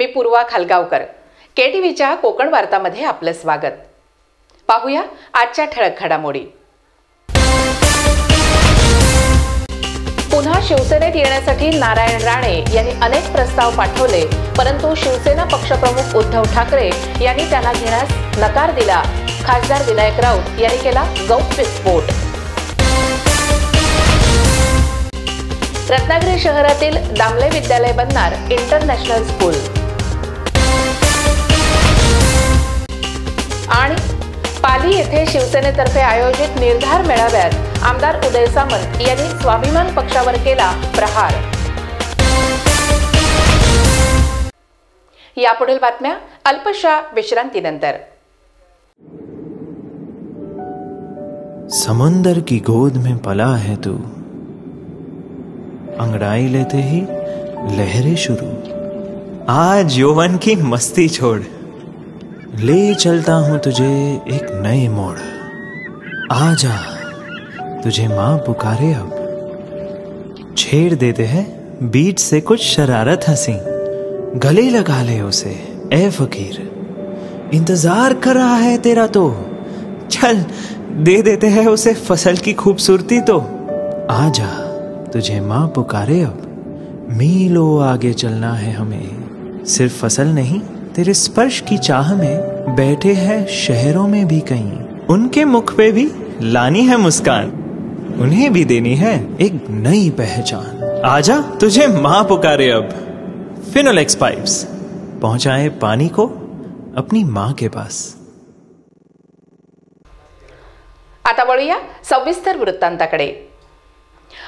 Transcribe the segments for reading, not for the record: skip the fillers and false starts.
मी पूर्वा खालगावकर. KTVच्या कोकण वार्तामध्ये आपलं स्वागत. पाहूया आजच्या ठळक घडामोडी. पुन्हा शिवसेनेत येण्यासाठी नारायण राणे यांनी अनेक प्रस्ताव पाठवले, परंतु शिवसेना पक्षप्रमुख उद्धव ठाकरे यांनी त्यांना घेण्यास नकार दिला. खासदार विनायक राऊत यांनी केला गौप्यस्फोट. रत्नागिरी शहरातील दामले विद्यालय बनणार इंटरनॅशनल स्कूल. आणि पाली येथे शिवसेनेतर्फे आयोजित निर्धार मेळाव्यात आमदार उदय सामंत यांनी स्वाभिमान पक्षावर केला प्रहार. यापुढील बातम्या अल्पशा विश्रांतीनंतर. समंदर की गोद में पला है तू, अंगड़ाई लेते ही लहरें शुरू. आज यौवन की मस्ती छोड़, ले चलता हूं तुझे एक नए मोड़. आजा तुझे माँ पुकारे अब, छेड़ देते हैं बीच से कुछ शरारत हंसी. गले लगा ले उसे ए फकीर, इंतजार कर रहा है तेरा तो. चल दे देते हैं उसे फसल की खूबसूरती तो. आजा तुझे माँ पुकारे अब, मीलों आगे चलना है हमें. सिर्फ फसल नहीं, तेरे स्पर्श की चाह में बैठे हैं शहरों में भी कहीं. उनके मुख पे भी लानी है मुस्कान, उन्हें भी देनी है एक नई पहचान. आजा तुझे माँ पुकारे अब. फिनोलेक्स पाइप्स पहुंचाए पानी को अपनी माँ के पास. आता वळूया सविस्तर वृत्तांताकडे.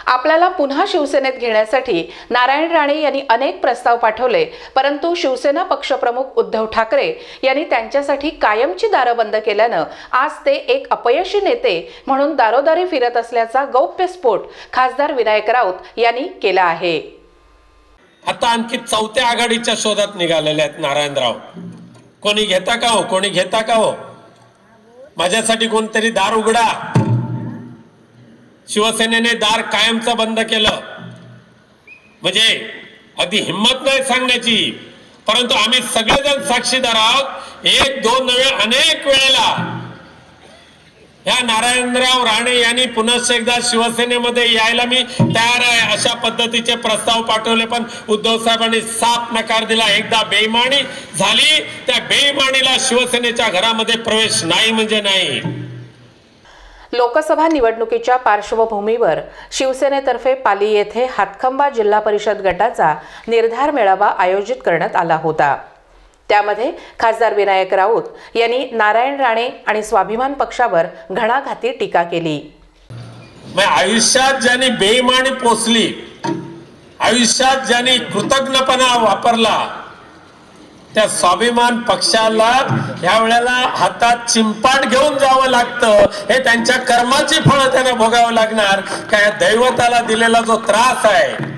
आपल्याला पुन्हा शिवसेनेत घेण्यासाठी नारायण राणे यांनी अनेक प्रस्ताव पाठवले, परंतु शिवसेना पक्षप्रमुख उद्धव ठाकरे यांनी त्यांच्यासाठी कायमची दारं बंद केल्यानं आज ते एक अपयशी नेते म्हणून दारोदारी फिरत असल्याचा गौप्यस्फोट खासदार विनायक राऊत यांनी केला आहे. आता आणखी चौथ्या आघाडीच्या शोधात निघालेले आहेत नारायणराव. कोणी घेता का हो, कोणी घेता का हो, माझ्यासाठी कोणतरी दार उघडा. शिवसेनेने दार कायमचं बंद केलं म्हणजे अगदी हिम्मत नाही सांगण्याची, परंतु आम्ही सगळेजण साक्षीदार आहोत. एक दोन नव्हे अनेक वेळेला ह्या नारायणराव राणे यांनी पुन्हा एकदा शिवसेनेमध्ये यायला मी तयार आहे अशा पद्धतीचे प्रस्ताव पाठवले, पण उद्धव साहेबांनी साफ नकार दिला. एकदा बेईमानी झाली, त्या बेईमानीला शिवसेनेच्या घरामध्ये प्रवेश नाही म्हणजे नाही. लोकसभा निवडणुकीच्या पार्श्वभूमीवर शिवसेनेतर्फे पाली येथे हातखंबा जिल्हा परिषद गटाचा निर्धार मेळावा आयोजित करण्यात आला होता. त्यामध्ये खासदार विनायक राऊत यांनी नारायण राणे आणि स्वाभिमान पक्षावर घणाघाती टीका केली. आयुष्यात ज्यांनी बेईमानी पोचली, आयुष्यात ज्यांनी कृतज्ञपणा वापरला, त्या स्वाभिमान पक्षाला या वेळेला हातात चिंपाट घेऊन जावं लागतं. हे त्यांच्या कर्माची फळं त्यांना भोगावं लागणार. काय दैवताला दिलेला जो त्रास आहे,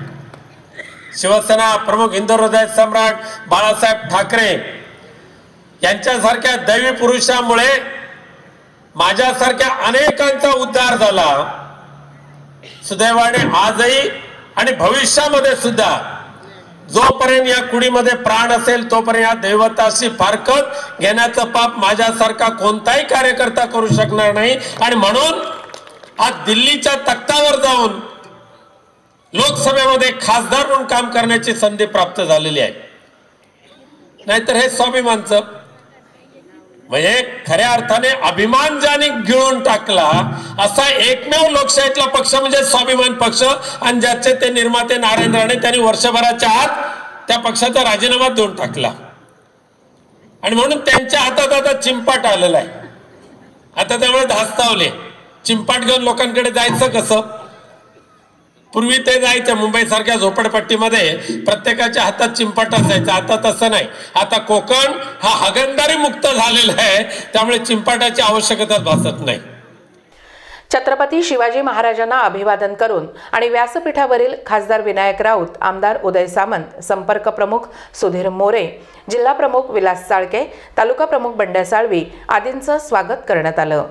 शिवसेना प्रमुख हिंदू हृदय सम्राट बाळासाहेब ठाकरे यांच्यासारख्या दैवी पुरुषामुळे माझ्यासारख्या अनेकांचा उद्धार झाला. सुदैवाने आजही आणि भविष्यामध्ये सुद्धा जोपर्यंत या कुडीमध्ये प्राण असेल तोपर्यंत या दैवताशी फारकत घेण्याचं पाप माझ्यासारखा कोणताही कार्यकर्ता करू शकणार नाही. आणि म्हणून आज दिल्लीच्या तख्तावर जाऊन लोकसभेमध्ये खासदार म्हणून काम करण्याची संधी प्राप्त झालेली आहे. नाहीतर हे स्वाभिमानचं म्हणजे खऱ्या अर्थाने अभिमान ज्याने गिळून टाकला असा एकमेव लोकशाहीतला पक्ष म्हणजे स्वाभिमान पक्ष. आणि ज्याचे ते निर्माते नारायण राणे त्यांनी वर्षभराच्या आत त्या पक्षाचा राजीनामा देऊन टाकला. आणि म्हणून त्यांच्या हातात आता चिंपाट आलेला आहे. आता त्यामुळे धास्तावले. चिंपाट घेऊन लोकांकडे जायचं कसं? पूर्वी ते जायचं मुंबई सारख्या झोपडपट्टीमध्ये प्रत्येकाच्या हातात चिंपाट असायचं. आता तसं नाही. आता कोकण हा हागणदारी मुक्त झालेला आहे, त्यामुळे चिंपाटाची आवश्यकता भासत नाही. छत्रपती शिवाजी महाराजांना अभिवादन करून आणि व्यासपीठावरील खासदार विनायक राऊत, आमदार उदय सामंत, संपर्क प्रमुख सुधीर मोरे, जिल्हा प्रमुख विलास चाळके, तालुका प्रमुख बंड्या साळवी आदींचं स्वागत करण्यात आलं.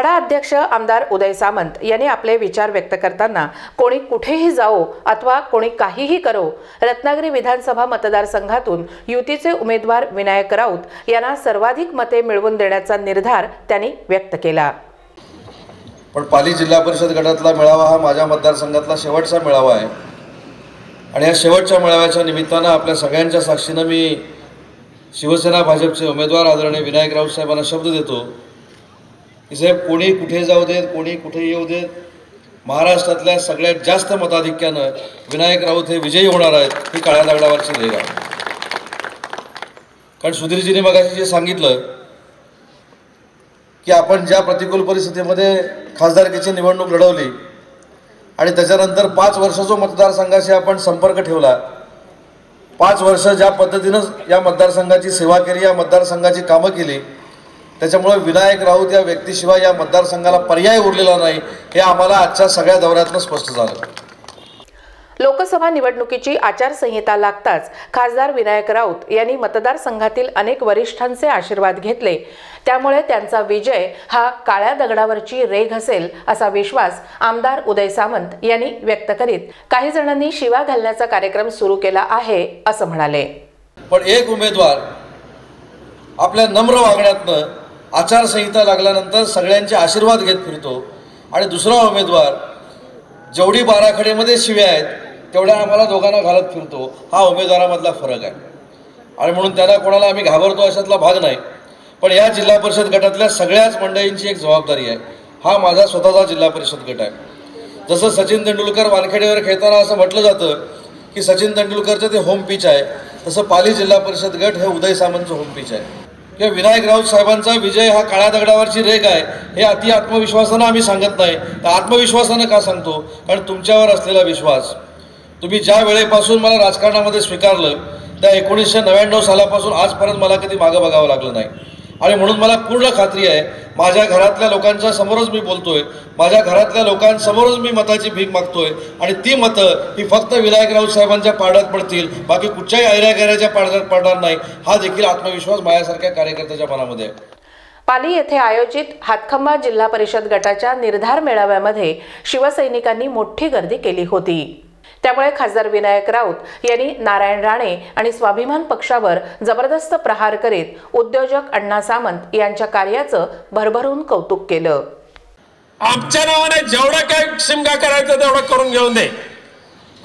म्हाडा अध्यक्ष आमदार उदय सामंत यांनी आपले विचार व्यक्त करताना कोणी कुठेही जाओ अथवा कोणी काहीही करो, रत्नागिरी विधानसभा मतदारसंघातून युतीचे उमेदवार विनायक राऊत यांना सर्वाधिक मते मिळवून देण्याचा निर्धार त्यांनी व्यक्त केला. पण पाली जिल्हा परिषद गटातला मेळावा हा माझ्या मतदारसंघातला शेवटचा मेळावा आहे आणि या शेवटच्या मेळाव्याच्या निमित्तानं आपल्या सगळ्यांच्या साक्षीनं मी शिवसेना भाजपचे उमेदवार आदरणीय विनायक राऊत साहेबांना शब्द देतो की साहेब, कोणी कुठे जाऊ देत, कोणी कुठे येऊ देत, महाराष्ट्रातल्या सगळ्यात जास्त मताधिक्यानं विनायक राऊत हे विजयी होणार आहेत, ही काळ्या दगडावरची रेघ आहे. कारण सुधीरजीने मगाशी जे सांगितलं की आपण ज्या प्रतिकूल परिस्थितीमध्ये खासदारकीची निवडणूक लढवली आणि त्याच्यानंतर 5 वर्ष जो मतदारसंघाशी आपण संपर्क ठेवला, 5 वर्ष ज्या पद्धतीनं या मतदारसंघाची सेवा केली, या मतदारसंघाची कामं केली, त्याच्यामुळे विनायक राऊत या व्यक्तीशिवाय या मतदारसंघाला पर्याय उरलेला नाही, हे आम्हाला आजच्या सगळ्या दौऱ्यातनं स्पष्ट झालं. लोकसभा निवडणुकीची आचारसंहिता लागताच खासदार विनायक राऊत यांनी मतदारसंघातील अनेक वरिष्ठांचे आशीर्वाद घेतले. त्यामुळे त्यांचा विजय हा काळ्या दगडावरची रेघ असेल असा विश्वास आमदार उदय सामंत यांनी व्यक्त करीत काही जणांनी शिवा घालण्याचा कार्यक्रम सुरू केला आहे असं म्हणाले. पण एक उमेदवार आपल्या नम्र वागण्यातनं आचारसंहिता लागल्यानंतर सगळ्यांचे आशीर्वाद घेत फिरतो आणि दुसरा उमेदवार जेवढी बाराखडीमध्ये शिव्या आहेत तेवढ्या आम्हाला दोघांना घालत फिरतो. हा उमेदवारामधला फरक आहे आणि म्हणून त्याला कोणाला आम्ही घाबरतो अशातला भाग नाही. पण या जिल्हा परिषद गटातल्या सगळ्याच मंडळींची एक जबाबदारी आहे. हा माझा स्वतःचा जिल्हा परिषद गट आहे. जसं सचिन तेंडुलकर वानखेडेवर खेळताना असं म्हटलं जातं की सचिन तेंडुलकरचं ते होम पिच आहे, तसं पाली जिल्हा परिषद गट हे उदय सामंतचं होम पिच आहे. किंवा विनायक राऊत साहेबांचा विजय हा काळ्या दगडावरची रेघ आहे हे अति आत्मविश्वासानं आम्ही सांगत नाही. आत्मविश्वासानं का सांगतो? कारण तुमच्यावर असलेला विश्वास, तुम्ही ज्या वेळेपासून मला राजकारणामध्ये स्वीकारलं त्या 1999 सालापासून आजपर्यंत मला कधी मागं बघावं लागलं नाही आणि म्हणून मला पूर्ण खात्री आहे माझ्या घरातल्या लोकांच्या समोरच मी बोलतोय, माझ्या घरातल्या लोकांसमोरच मी मताची भीक मागतोय आणि ती मतं ही फक्त विनायक राऊत साहेबांच्या पारड्यात पडतील, बाकी कुठच्याही ऐऱ्यागैऱ्याच्या पारड्यात पडणार नाही. हा देखील आत्मविश्वास माझ्यासारख्या कार्यकर्त्याच्या मनामध्ये आहे. पाली येथे आयोजित हातखंबा जिल्हा परिषद गटाच्या निर्धार मेळाव्यामध्ये शिवसैनिकांनी मोठी गर्दी केली होती. त्यामुळे खासदार विनायक राऊत यांनी नारायण राणे आणि स्वाभिमान पक्षावर जबरदस्त प्रहार करीत उद्योजक अण्णा सामंत यांच्या कार्याचं भरभरून कौतुक केलं. आमच्या नावाने जेवढं काय शिमगा करायचं तेवढं करून घेऊन दे.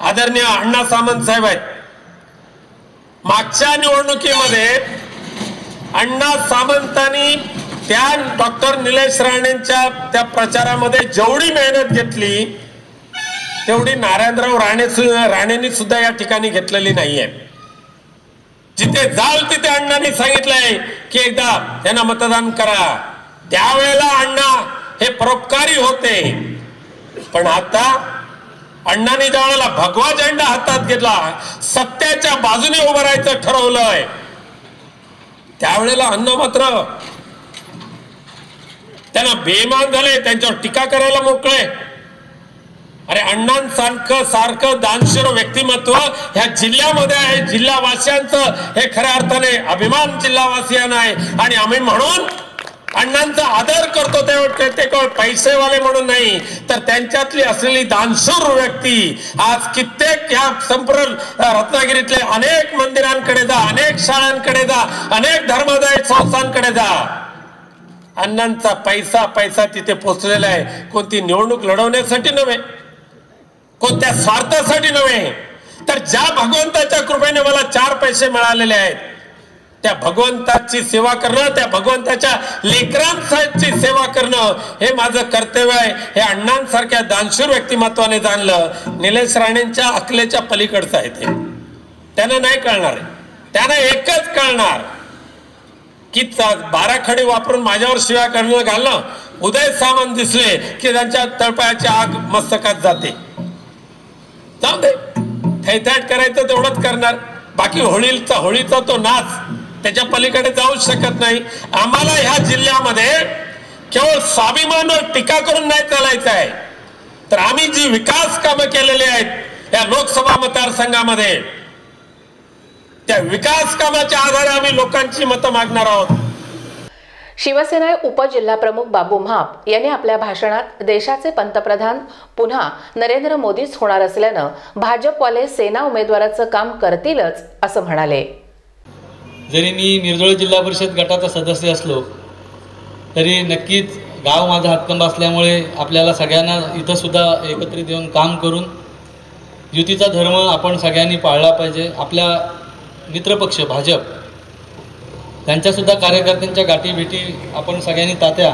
आदरणीय अण्णा सामंत साहेब आहेत. मागच्या निवडणुकीमध्ये अण्णा सामंतांनी त्या डॉक्टर निलेश राणेंच्या त्या प्रचारामध्ये जेवढी मेहनत घेतली तेवढी नारायणराव राणेंनी सुद्धा या ठिकाणी घेतलेली नाहीये. जिथे जाल तिथे अण्णांनी सांगितलंय की एकदा त्यांना मतदान करा. त्यावेळेला अण्णा हे परोपकारी होते. पण आता अण्णांनी ज्यावेळेला भगवा झेंडा हातात घेतला, सत्याच्या बाजूने उभं राहायचं ठरवलंय, त्यावेळेला अण्णा मात्र त्यांना बेईमान झाले, त्यांच्यावर टीका करायला मोकळे. अरे सारखं दानशूर व्यक्तिमत्व ह्या जिल्ह्यामध्ये आहे. जिल्हावासियांचं हे खऱ्या अर्थाने अभिमान जिल्हावासियांना आहे आणि आम्ही म्हणून अण्णांचा आदर करतो. ते केवळ पैसेवाले म्हणून नाही तर त्यांच्यातली असलेली दानशूर व्यक्ती. आज कित्येक ह्या संपूर्ण रत्नागिरीतले अनेक मंदिरांकडे जा, अनेक शाळांकडे जा, अनेक धर्मदायी संस्थांकडे जा. अण्णांचा पैसा तिथे पोचलेला आहे. कोणती निवडणूक लढवण्यासाठी नव्हे, कोणत्या स्वार्थासाठी नव्हे, तर ज्या भगवंताच्या कृपेने मला 4 पैसे मिळालेले आहेत त्या भगवंताची सेवा करणं, त्या भगवंताच्या लेकरांची सेवा करणं हे माझं कर्तव्य आहे. हे अण्णांसारख्या दानशूर व्यक्तिमत्वाने जाणलं. निलेश राणेंच्या अकलेच्या पलीकडचं आहे ते. त्यांना नाही कळणार आहे. त्यांना एकच कळणार की 12 खडे वापरून माझ्यावर शिव्या करणं घालणं. उदय सामंत दिसले की त्यांच्या तळपायाची आग मस्तकात जाते. जाऊ दे, थैथाट करायचं तेवढंच करणार. बाकी होळीचा तो नाच त्याच्या पलीकडे जाऊच शकत नाही. आम्हाला ह्या जिल्ह्यामध्ये केवळ स्वाभिमानावर टीका करून नाही चालायचं आहे, तर आम्ही जी विकास कामं केलेली आहेत या लोकसभा मतदारसंघामध्ये त्या विकास कामाच्या आधारे आम्ही लोकांची मतं मागणार आहोत. शिवसेना उपजिल्हाप्रमुख बाबू म्हाप यांनी आपल्या भाषणात देशाचे पंतप्रधान पुन्हा नरेंद्र मोदीच होणार असल्यानं भाजपवाले सेना उमेदवाराचं काम करतीलच असं म्हणाले. जरी मी निर्जोळ जिल्हा परिषद गटाचा सदस्य असलो तरी नक्कीच गाव माझा हातकंबा असल्यामुळे आपल्याला सगळ्यांना इथं सुद्धा एकत्रित येऊन काम करून युतीचा धर्म आपण सगळ्यांनी पाळला पाहिजे. आपल्या मित्रपक्ष भाजप त्यांच्यासुद्धा कार्यकर्त्यांच्या गाठीभेटी आपण सगळ्यांनी तात्या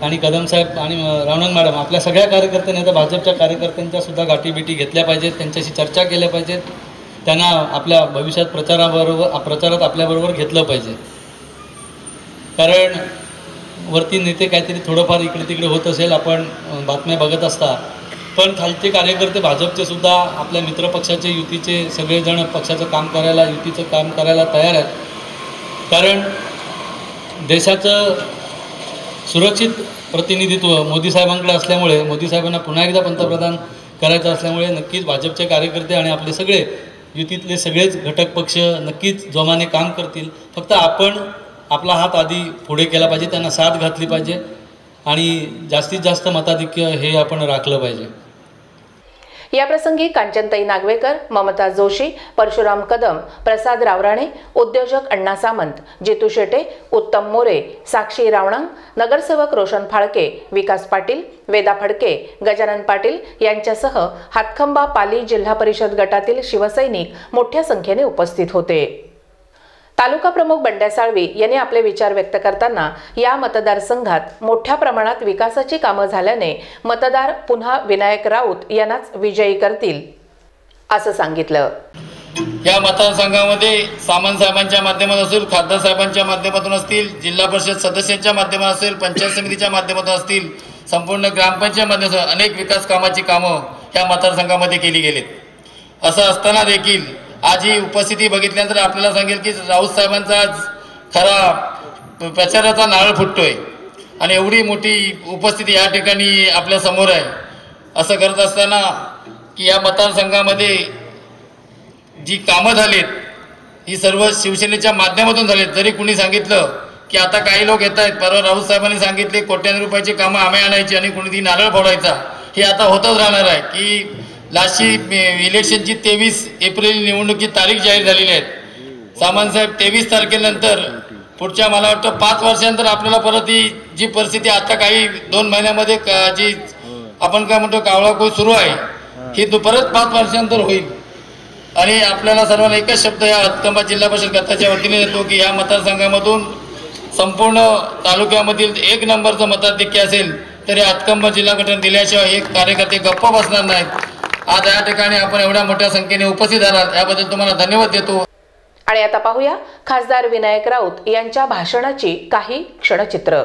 आणि कदम साहेब आणि रावणन मॅडम आपल्या सगळ्या कार्यकर्त्यांनी आता भाजपच्या कार्यकर्त्यांच्या सुद्धा गाठीभेटी घेतल्या पाहिजेत, त्यांच्याशी चर्चा केल्या पाहिजेत, त्यांना आपल्या भविष्यात प्रचारात आपल्याबरोबर घेतलं पाहिजे. कारण वरती नेते काहीतरी थोडंफार इकडे तिकडे होत असेल, आपण बातम्या बघत असता, पण खालचे कार्यकर्ते भाजपचे सुद्धा आपल्या मित्रपक्षाचे युतीचे सगळेजण पक्षाचं काम करायला युतीचं काम करायला तयार आहेत. कारण देशाचं सुरक्षित प्रतिनिधित्व मोदी साहेबांकडे असल्यामुळे, मोदी साहेबांना पुन्हा एकदा पंतप्रधान करायचं असल्यामुळे नक्कीच भाजपचे कार्यकर्ते आणि आपले सगळे युतीतले सगळेच घटक पक्ष नक्कीच जोमाने काम करतील. फक्त आपण आपला हात आधी पुढे केला पाहिजे, त्यांना साथ घातली पाहिजे आणि जास्तीत जास्त मताधिक्य हे आपण राखलं पाहिजे. याप्रसंगी कांचनताई नागवेकर, ममता जोशी, परशुराम कदम, प्रसाद रावराणे, उद्योजक अण्णा सामंत, जितू शेटे, उत्तम मोरे, साक्षी रावणंग, नगरसेवक रोशन फाळके, विकास पाटील, वेदा फडके, गजानन पाटील यांच्यासह हातखंबा पाली जिल्हा परिषद गटातील शिवसैनिक मोठ्या संख्येने उपस्थित होते. तालुका प्रमुख बंड्या साळवी यांनी आपले विचार व्यक्त करताना या मतदारसंघात मोठ्या प्रमाणात विकासाची कामं झाल्याने मतदार पुन्हा विनायक राऊत यांनाच विजयी करतील असं सांगितलं. या मतदारसंघामध्ये सामंत साहेबांच्या माध्यमातून असेल, खासदार साहेबांच्या माध्यमातून असतील, जिल्हा परिषद सदस्यांच्या माध्यमातून असेल, पंचायत समितीच्या माध्यमातून असतील, संपूर्ण ग्रामपंचायत माध्यमातून अनेक विकास कामाची कामं या मतदारसंघामध्ये केली गेलीत. असं असताना देखील आज ही उपस्थिती बघितल्यानंतर आपल्याला सांगेल की राऊत साहेबांचा आज खरा प्रचाराचा नारळ फुटतोय आणि एवढी मोठी उपस्थिती या ठिकाणी आपल्या समोर आहे. असं करत असताना की या मतदारसंघामध्ये जी कामं झालीत ही सर्व शिवसेनेच्या माध्यमातून झालीत. जरी कुणी सांगितलं की आता काही लोक येत आहेत, परवा राऊत साहेबांनी सांगितले कोट्यावधी रुपयाची कामं आम्ही आणायची आणि कुणी ती नारळ फोडायचा, हे आता होतच राहणार आहे. की लास्टची इलेक्शनची 23 एप्रिल निवडणुकीची तारीख जाहीर झालेली आहे. सामंत साहेब 23 तारखेनंतर पुढच्या मला वाटतं 5 वर्षानंतर आपल्याला परत ही जी परिस्थिती आता काही 2 महिन्यामध्ये जी आपण काय म्हणतो कावळाकोळ सुरू आहे ही परत 5 वर्षानंतर होईल. आणि आपल्याला सर्वांना एकच शब्द या हातकंबा जिल्हा परिषद गटाच्या वतीने देतो की या मतदारसंघामधून संपूर्ण तालुक्यामधील 1 नंबरचं मताधिक्य असेल तरी हातकंबा जिल्हा गटाने दिल्याशिवाय हे कार्यकर्ते गप्प बसणार नाहीत. आज या ठिकाणी आपण एवढ्या मोठ्या संख्येने उपस्थित आहात याबद्दल तुम्हाला धन्यवाद देतो. आणि आता पाहूया खासदार विनायक राऊत यांच्या भाषणाची काही क्षणचित्र.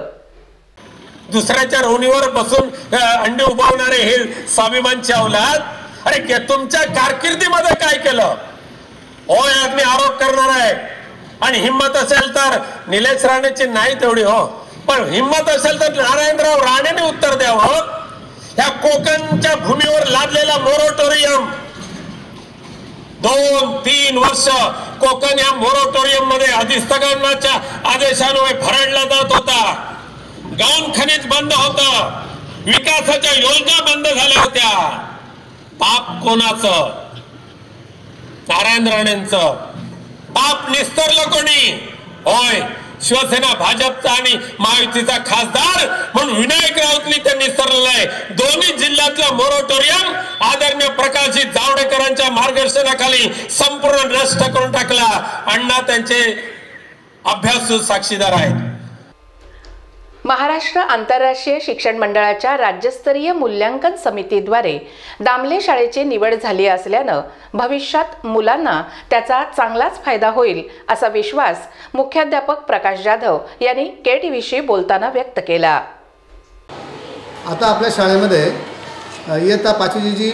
दुसऱ्याच्या रोणीवर बसून अंडे उभावणारे हे स्वाभिमानचे अवलाद, अरे तुमच्या कारकिर्दीमध्ये काय केलं होय अग्नी आरोप करणार आहे. आणि हिंमत असेल तर निलेश राणेची नाही तेवढी हो, पण हिंमत असेल तर नारायणराव राणेने उत्तर द्यावं. ह्या कोकणच्या भूमीवर लादलेला मोरटोरियम 2-3 वर्ष कोकण या मोरटोरियम मध्ये अधिस्थगनाच्या आदेशाने भरडला जात होता. गौण खनिज बंद होतं, विकासाच्या योजना बंद झाल्या होत्या. पाप कोणाचं? नारायण राणेंचं. पाप निस्तरलं कोणी? होय, शिवसेना भाजपचा आणि महायुतीचा खासदार म्हणून विनायक राऊतनी ते निस्तरलंय. दोन्ही जिल्ह्यातलं मोरटोरियम आदरणीय प्रकाशजी जावडेकरांच्या मार्गदर्शनाखाली संपूर्ण नष्ट करून टाकला. अण्णा त्यांचे अभ्यासू साक्षीदार आहेत. महाराष्ट्र आंतरराष्ट्रीय शिक्षण मंडळाच्या राज्यस्तरीय मूल्यांकन समितीद्वारे दामले शाळेची निवड झाली असल्यानं भविष्यात मुलांना त्याचा चांगलाच फायदा होईल असा विश्वास मुख्याध्यापक प्रकाश जाधव यांनी KTVशी बोलताना व्यक्त केला. आता आपल्या शाळेमध्ये इयत्ता 5वी जी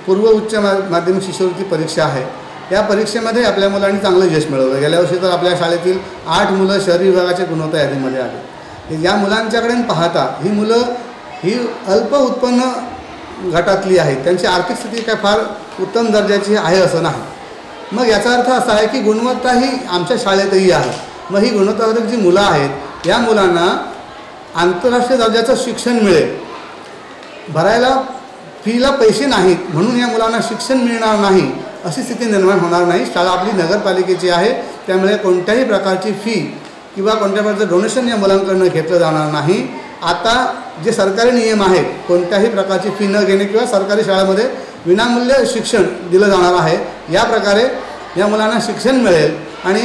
पूर्व उच्च माध्यमिक शिष्यवृत्ती परीक्षा आहे, या परीक्षेमध्ये आपल्या मुलांनी चांगलं यश मिळवलं. गेल्या वर्षी तर आपल्या शाळेतील 8 मुलं शहरी विभागाच्या गुणवत्ता यादीमध्ये आले. या मुलांच्याकडे पाहता ही मुलं ही अल्प उत्पन्न गटातली आहेत, त्यांची आर्थिक स्थिती काय फार उत्तम दर्जाची आहे असं नाही. मग याचा अर्थ असा आहे की गुणवत्ता ही आमच्या शाळेतही आहे. मग ही गुणवत्ताधारक जी मुलं आहेत या मुलांना आंतरराष्ट्रीय दर्जाचं शिक्षण मिळेल. भरायला फीला पैसे नाहीत म्हणून या मुलांना शिक्षण मिळणार नाही अशी स्थिती निर्माण होणार नाही. शाळा आपली नगरपालिकेची आहे, त्यामुळे कोणत्याही प्रकारची फी किंवा कोणत्या प्रकारचं डोनेशन या मुलांकडून घेतलं जाणार नाही. आता जे सरकारी नियम आहेत, कोणत्याही प्रकारची फी न घेणे किंवा सरकारी शाळेमध्ये विनामूल्य शिक्षण दिलं जाणार आहे. या प्रकारे या मुलांना शिक्षण मिळेल आणि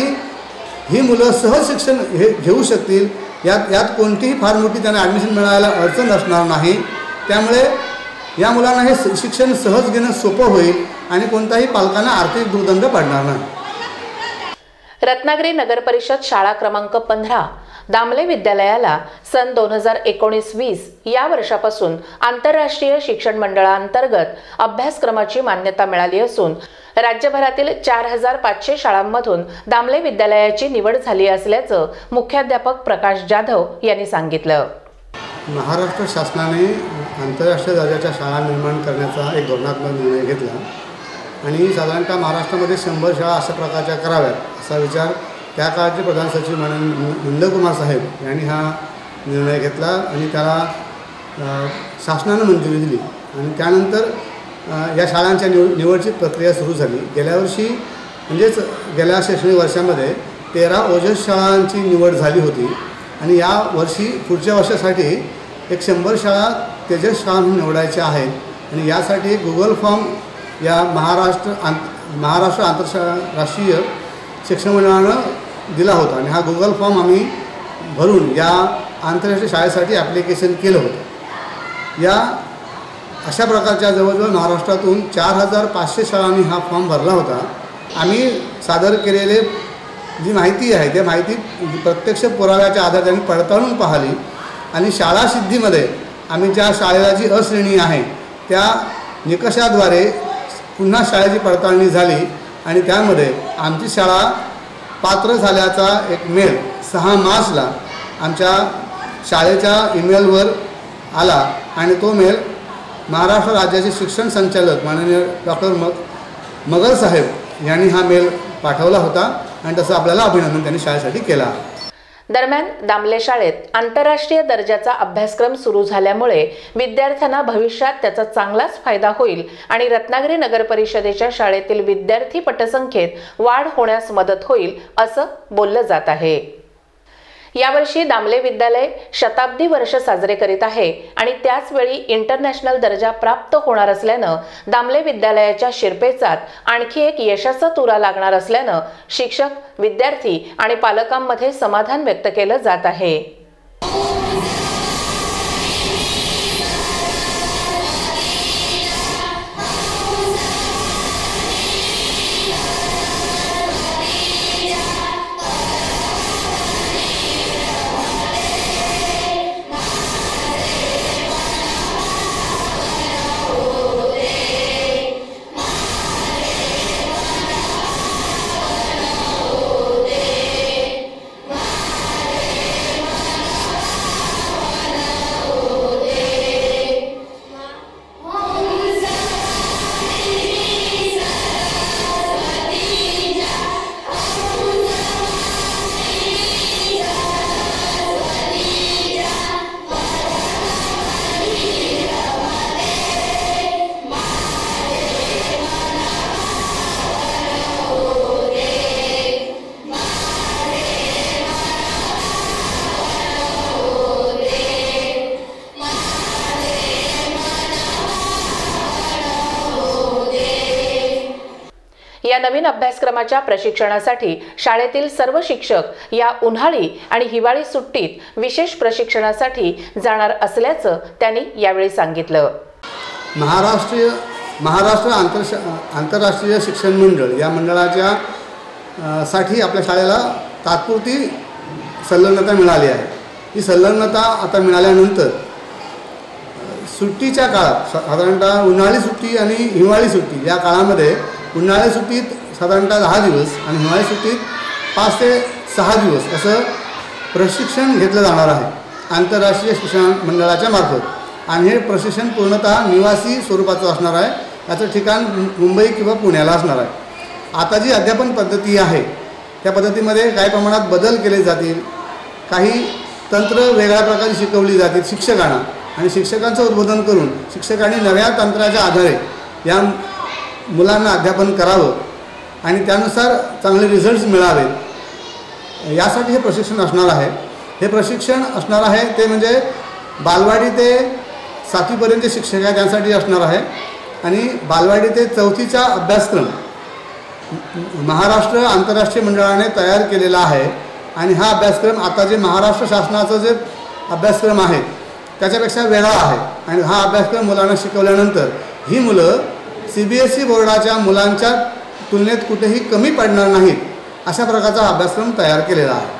ही मुलं सहज शिक्षण घेऊ शकतील. यात कोणतीही फार मोठी त्यांना ॲडमिशन मिळायला अडचण असणार नाही. त्यामुळे या मुलांना हे शिक्षण सहज घेणं सोपं होईल आणि कोणताही पालकांना आर्थिक भूर्दंड पडणार नाही. रत्नागिरी नगर परिषद शाळा क्रमांक 15 दामले विद्यालयाला सन 2019-20 या वर्षापासून आंतरराष्ट्रीय शिक्षण मंडळाअंतर्गत अभ्यासक्रमाची मान्यता मिळाली असून राज्यभरातील 4500 शाळांमधून दामले विद्यालयाची निवड झाली असल्याचं मुख्याध्यापक प्रकाश जाधव यांनी सांगितलं. महाराष्ट्र शासनाने आंतरराष्ट्रीय दर्जाच्या शाळा निर्माण करण्याचा एक धोरणात्मक निर्णय घेतला आणि साधारणतः महाराष्ट्रामध्ये 100 शाळा अशा प्रकारच्या कराव्यात असा विचार त्या काळचे प्रधान सचिव नंदकुमार साहेब यांनी हा निर्णय घेतला आणि त्याला शासनानं मंजुरी दिली आणि त्यानंतर या शाळांच्या निवडची प्रक्रिया सुरू झाली. गेल्या वर्षी म्हणजेच गेल्या शैक्षणिक वर्षामध्ये 13 ओजस शाळांची निवड झाली होती आणि या वर्षी पुढच्या वर्षासाठी एक 100 शाळा तेजस शाळा म्हणून निवडायच्या आहेत आणि यासाठी गुगल फॉर्म या महाराष्ट्र आंतरराष्ट्रीय शिक्षण मंडळानं दिला होता आणि हा गुगल फॉर्म आम्ही भरून या आंतरराष्ट्रीय शाळेसाठी ॲप्लिकेशन केलं होतं. या अशा प्रकारच्या जवळजवळ महाराष्ट्रातून 4500 शाळांनी हा फॉर्म भरला होता. आम्ही सादर केलेले जी माहिती आहे त्या माहिती प्रत्यक्ष पुराव्याच्या आधारे त्यांनी पडताळून पाहिली आणि शाळा सिद्धीमध्ये आम्ही ज्या शाळेला जी अश्रेणी आहे त्या निकषाद्वारे पुन्हा शाळेची पडताळणी झाली आणि त्यामध्ये आमची शाळा पात्र झाल्याचा एक मेल 6 मार्चला आमच्या शाळेच्या ईमेलवर आला आणि तो मेल महाराष्ट्र राज्याचे शिक्षण संचालक माननीय डॉक्टर मगर साहेब यांनी हा मेल पाठवला होता आणि तसं आपल्याला अभिनंदन त्यांनी शाळेसाठी केला. दरम्यान दामले शाळेत आंतरराष्ट्रीय दर्जाचा अभ्यासक्रम सुरू झाल्यामुळे विद्यार्थ्यांना भविष्यात त्याचा चांगलाच फायदा होईल आणि रत्नागिरी नगर परिषदेच्या शाळेतील विद्यार्थी पटसंख्येत वाढ होण्यास मदत होईल असं बोललं जात आहे. यावर्षी दामले विद्यालय शताब्दी वर्ष साजरे करीत आहे आणि त्याचवेळी इंटरनॅशनल दर्जा प्राप्त होणार असल्यानं दामले विद्यालयाच्या शिरपेचात आणखी एक यशाचा तुरा लागणार असल्यानं शिक्षक, विद्यार्थी आणि पालकांमध्ये समाधान व्यक्त केलं जात आहे. या नवीन अभ्यासक्रमाच्या प्रशिक्षणासाठी शाळेतील सर्व शिक्षक या उन्हाळी आणि हिवाळी सुट्टीत विशेष प्रशिक्षणासाठी जाणार असल्याचं त्यांनी यावेळी सांगितलं. महाराष्ट्र आंतरराष्ट्रीय शिक्षण मंडळ या मंडळाच्या साठी आपल्या शाळेला तात्पुरती संलग्नता मिळाली आहे. ही संलग्नता आता मिळाल्यानंतर सुट्टीच्या काळात साधारणतः उन्हाळी सुट्टी आणि हिवाळी सुट्टी या काळामध्ये उन्हाळी सुट्टीत साधारणतः 10 दिवस आणि हिवाळी सुट्टीत 5 ते 6 दिवस असं प्रशिक्षण घेतलं जाणार आहे आंतरराष्ट्रीय शिक्षण मंडळाच्या मार्फत आणि हे प्रशिक्षण पूर्णतः निवासी स्वरूपाचं असणार आहे. याचं ठिकाण मुंबई किंवा पुण्याला असणार आहे. आता जी अध्यापन पद्धती आहे त्या पद्धतीमध्ये काही प्रमाणात बदल केले जातील. काही तंत्र वेगळ्या प्रकारे शिकवली जाते शिक्षकांना, आणि शिक्षकांचं उद्बोधन करून शिक्षकांनी नव्या तंत्राच्या आधारे या मुलांना अध्यापन करावं आणि त्यानुसार चांगले रिझल्ट्स मिळावेत यासाठी हे प्रशिक्षण असणार आहे. हे प्रशिक्षण असणार आहे ते म्हणजे बालवाडी ते 7वीपर्यंत शिक्षक आहे त्यांसाठी असणार आहे, आणि बालवाडी ते 4थीचा अभ्यासक्रम महाराष्ट्र आंतरराष्ट्रीय मंडळाने तयार केलेला आहे. आणि हा अभ्यासक्रम आता जे महाराष्ट्र शासनाचं जे अभ्यासक्रम आहे त्याच्यापेक्षा वेगळा आहे, आणि हा अभ्यासक्रम मुलांना शिकवल्यानंतर ही मुलं CBSE बोर्डाच्या मुलांच्या तुलनेत कुठेही कमी पडणार नाहीत अशा प्रकारचा अभ्यासक्रम तयार केलेला आहे.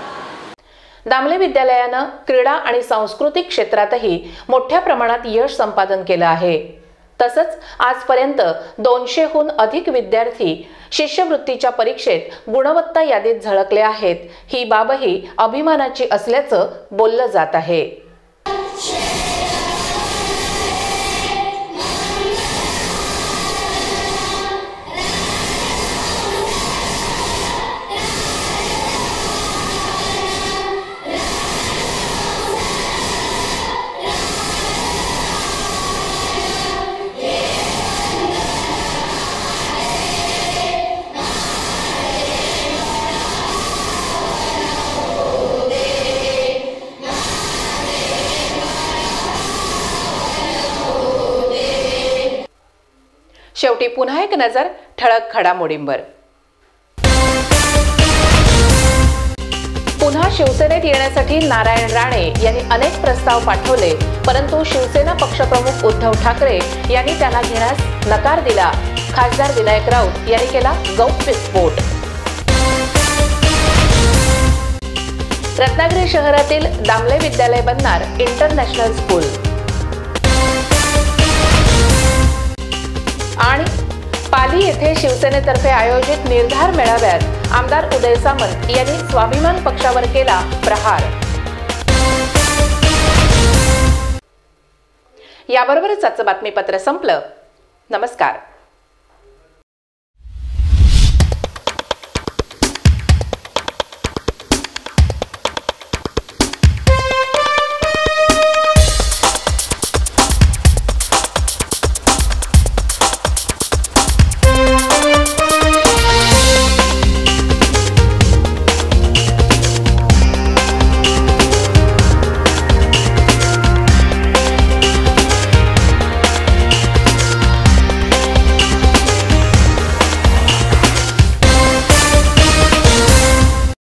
दामले विद्यालयानं क्रीडा आणि सांस्कृतिक क्षेत्रातही मोठ्या प्रमाणात यश संपादन केलं आहे. तसंच आजपर्यंत 200हून अधिक विद्यार्थी शिष्यवृत्तीच्या परीक्षेत गुणवत्ता यादीत झळकले आहेत. ही बाबही अभिमानाची असल्याचं बोललं जात आहे. शेवटी पुन्हा एक नजर ठळक घडामोडींवर. पुन्हा शिवसेनेत येण्यासाठी नारायण राणे यांनी अनेक प्रस्ताव पाठवले, परंतु शिवसेना पक्षप्रमुख उद्धव ठाकरे यांनी त्यांना घेण्यास नकार दिला. खासदार विनायक राऊत यांनी केला गौप्यस्फोट. रत्नागिरी शहरातील दामले विद्यालय बनणार इंटरनॅशनल स्कूल. आणि पाली येथे शिवसेनेतर्फे आयोजित निर्धार मेळाव्यात आमदार उदय सामंत यांनी स्वाभिमान पक्षावर केला प्रहार. याबरोबरच आजचं बातमीपत्र संपलं. नमस्कार.